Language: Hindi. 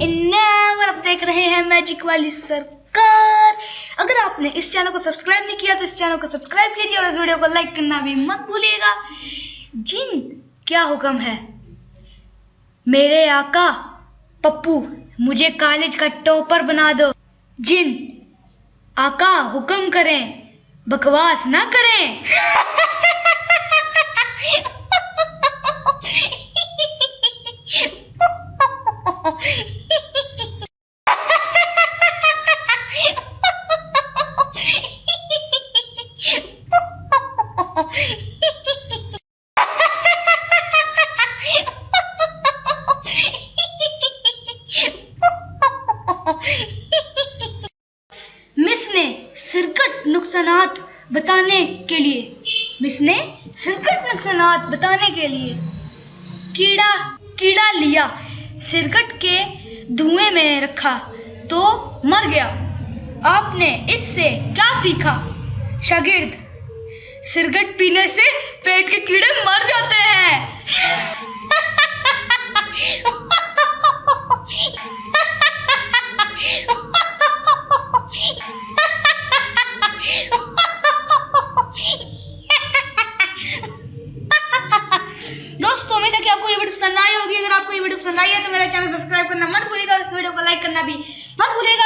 इनाम और आप देख रहे हैं मैजिक वाली सरकार। अगर आपने इस चैनल को सब्सक्राइब नहीं किया तो इस चैनल को सब्सक्राइब कीजिए और इस वीडियो को लाइक करना भी मत भूलिएगा। जिन क्या हुक्म है मेरे आका पप्पू, मुझे कॉलेज का टॉपर बना दो। जिन आका हुक्म करें, बकवास ना करें। मिस ने सिरकट नुकसानात बताने के लिए कीड़ा लिया, सिरकट के धुएं में रखा तो मर गया। आपने इससे क्या सीखा? शागिर्द, सिरकट पीने से पेट के कीड़े मर जाते हैं। दोस्तों, उम्मीद है कि आपको ये वीडियो पसंद आई होगी। अगर आपको ये वीडियो पसंद आई है तो मेरा चैनल सब्सक्राइब करना मत भूलिएगा और इस वीडियो को लाइक करना भी मत भूलिएगा।